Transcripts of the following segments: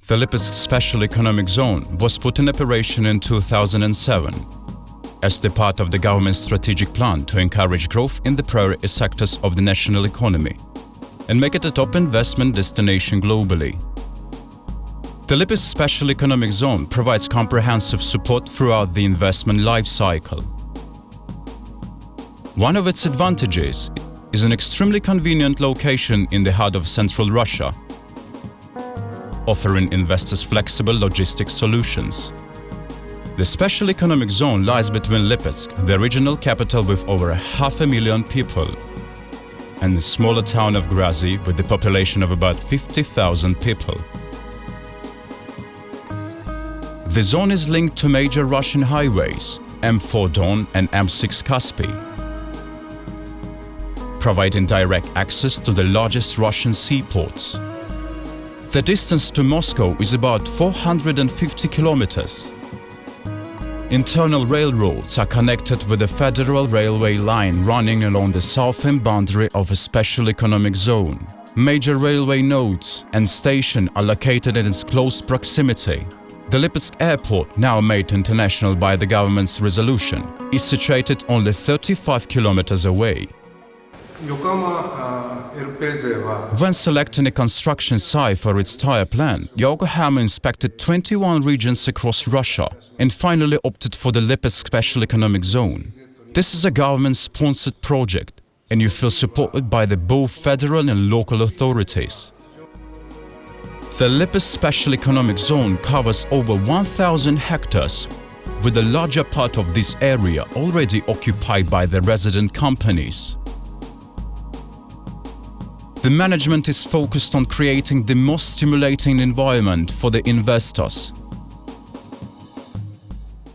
The Lipetsk Special Economic Zone was put in operation in 2007 as the part of the government's strategic plan to encourage growth in the priority sectors of the national economy and make it a top investment destination globally. The Lipetsk Special Economic Zone provides comprehensive support throughout the investment life cycle. One of its advantages is an extremely convenient location in the heart of central Russia, offering investors flexible logistics solutions. The Special Economic Zone lies between Lipetsk, the regional capital with over 500,000 people, and the smaller town of Grazi with a population of about 50,000 people. The zone is linked to major Russian highways, M4 Don and M6 Kaspi, providing direct access to the largest Russian seaports. The distance to Moscow is about 450 kilometers. Internal railroads are connected with a federal railway line running along the southern boundary of a special economic zone. Major railway nodes and stations are located in its close proximity. The Lipetsk airport, now made international by the government's resolution, is situated only 35 kilometers away. When selecting a construction site for its tire plant, Yokohama inspected 21 regions across Russia and finally opted for the Lipetsk Special Economic Zone. This is a government-sponsored project, and you feel supported by the both federal and local authorities. The Lipetsk Special Economic Zone covers over 1,000 hectares, with a larger part of this area already occupied by the resident companies. The management is focused on creating the most stimulating environment for the investors.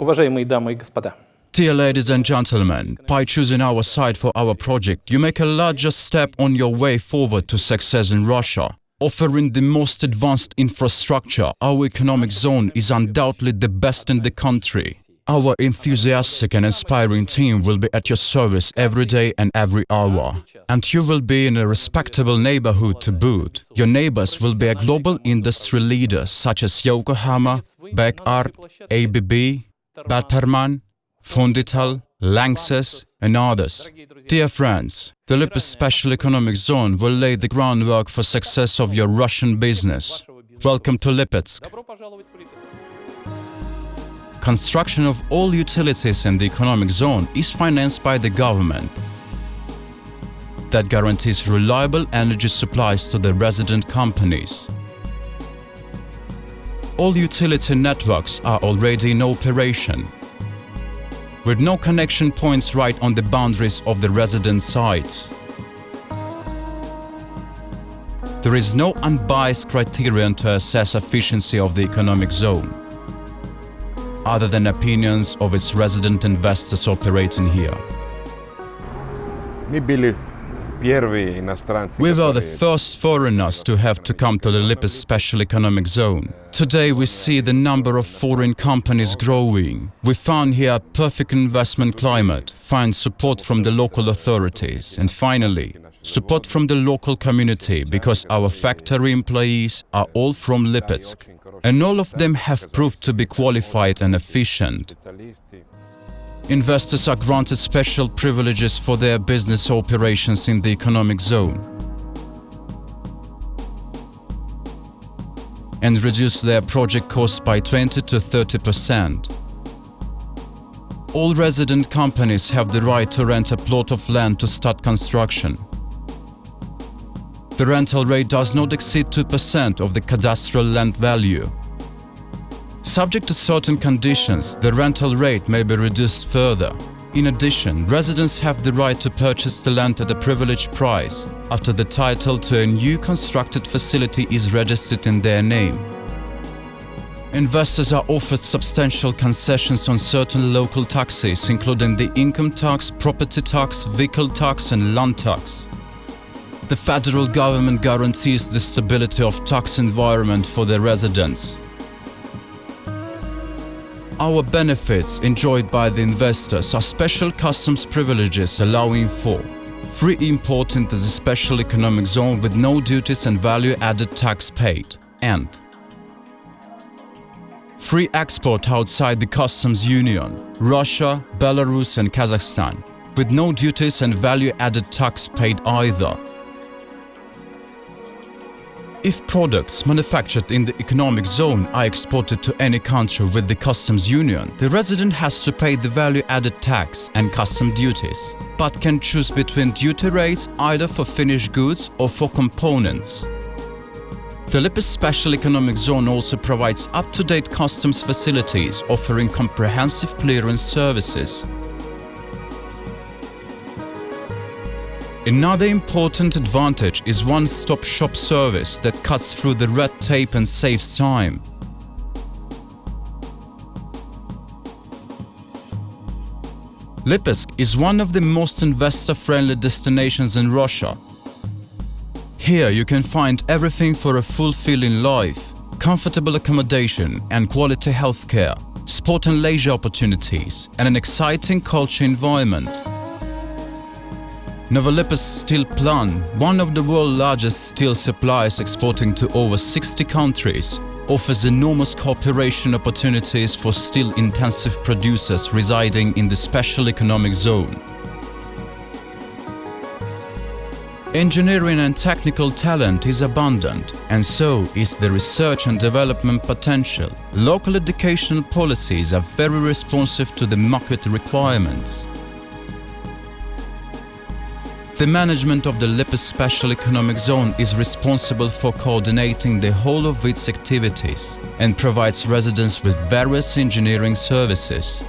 Уважаемые дамы и господа. Dear ladies and gentlemen, by choosing our site for our project, you make a larger step on your way forward to success in Russia. Offering the most advanced infrastructure, our economic zone is undoubtedly the best in the country. Our enthusiastic and inspiring team will be at your service every day and every hour. And you will be in a respectable neighborhood to boot. Your neighbors will be a global industry leaders such as Yokohama, Backart, ABB, Batterman, Fundital, Lanxess and others. Dear friends, the Lipetsk Special Economic Zone will lay the groundwork for success of your Russian business. Welcome to Lipetsk. Construction of all utilities in the economic zone is financed by the government. That guarantees reliable energy supplies to the resident companies. All utility networks are already in operation, with no connection points right on the boundaries of the resident sites. There is no unbiased criterion to assess efficiency of the economic zone, other than opinions of its resident investors operating here. We were the first foreigners to have to come to the Lipetsk Special Economic Zone. Today we see the number of foreign companies growing. We found here a perfect investment climate, find support from the local authorities, and finally, support from the local community, because our factory employees are all from Lipetsk, and all of them have proved to be qualified and efficient. Investors are granted special privileges for their business operations in the economic zone and reduce their project costs by 20 to 30%. All resident companies have the right to rent a plot of land to start construction. The rental rate does not exceed 2% of the cadastral land value. Subject to certain conditions, the rental rate may be reduced further. In addition, residents have the right to purchase the land at a privileged price after the title to a new constructed facility is registered in their name. Investors are offered substantial concessions on certain local taxes, including the income tax, property tax, vehicle tax and land tax. The federal government guarantees the stability of tax environment for the residents. Our benefits enjoyed by the investors are special customs privileges allowing for free import into the special economic zone with no duties and value-added tax paid, and Free export outside the customs union, Russia, Belarus and Kazakhstan, with no duties and value-added tax paid either. If products manufactured in the economic zone are exported to any country with the customs union, the resident has to pay the value-added tax and custom duties, but can choose between duty rates either for finished goods or for components. The Lipetsk Special Economic Zone also provides up-to-date customs facilities offering comprehensive clearance services. Another important advantage is one-stop shop service that cuts through the red tape and saves time. Lipetsk is one of the most investor-friendly destinations in Russia. Here you can find everything for a fulfilling life, comfortable accommodation and quality healthcare, sport and leisure opportunities, and an exciting culture environment. Lipetsk Steel Plant, one of the world's largest steel suppliers exporting to over 60 countries, offers enormous cooperation opportunities for steel-intensive producers residing in the Special Economic Zone. Engineering and technical talent is abundant, and so is the research and development potential. Local educational policies are very responsive to the market requirements. The management of the Lipetsk Special Economic Zone is responsible for coordinating the whole of its activities and provides residents with various engineering services.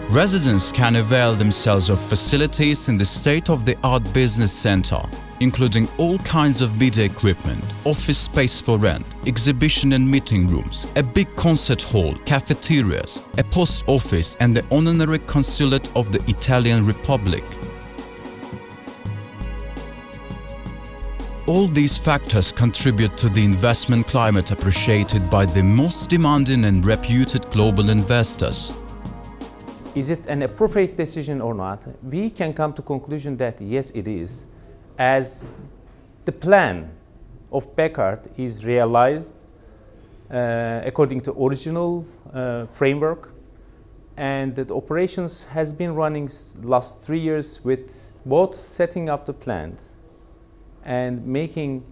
Residents can avail themselves of facilities in the state-of-the-art business center, including all kinds of media equipment, office space for rent, exhibition and meeting rooms, a big concert hall, cafeterias, a post office and the honorary consulate of the Italian Republic. All these factors contribute to the investment climate appreciated by the most demanding and reputed global investors. Is it an appropriate decision or not? We can come to conclusion that yes, it is, as the plan of Packard is realized according to original framework, and the operations has been running last 3 years with both setting up the plant and making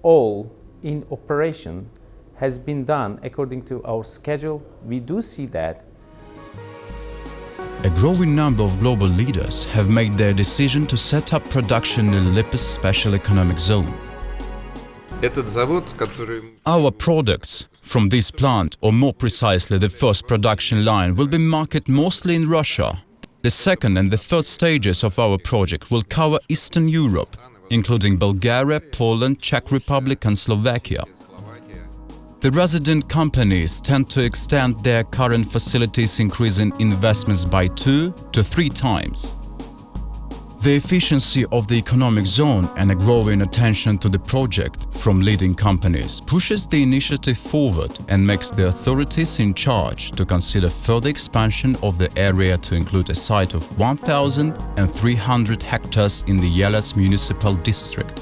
all in operation has been done according to our schedule. We do see that. A growing number of global leaders have made their decision to set up production in Lipetsk Special Economic Zone. Our products from this plant, or more precisely the first production line, will be marketed mostly in Russia. The second and the third stages of our project will cover Eastern Europe, including Bulgaria, Poland, Czech Republic and Slovakia. The resident companies tend to extend their current facilities, increasing investments by 2 to 3 times. The efficiency of the economic zone and a growing attention to the project from leading companies pushes the initiative forward and makes the authorities in charge to consider further expansion of the area to include a site of 1,300 hectares in the Yelets municipal district.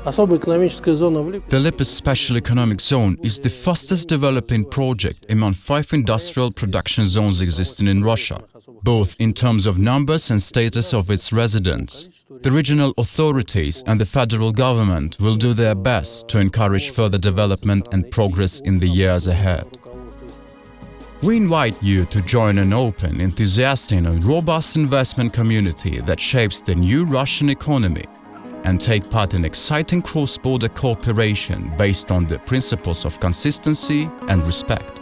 The Lipetsk Special Economic Zone is the fastest developing project among 5 industrial production zones existing in Russia, both in terms of numbers and status of its residents. The regional authorities and the federal government will do their best to encourage further development and progress in the years ahead. We invite you to join an open, enthusiastic and robust investment community that shapes the new Russian economy, and take part in exciting cross-border cooperation based on the principles of consistency and respect.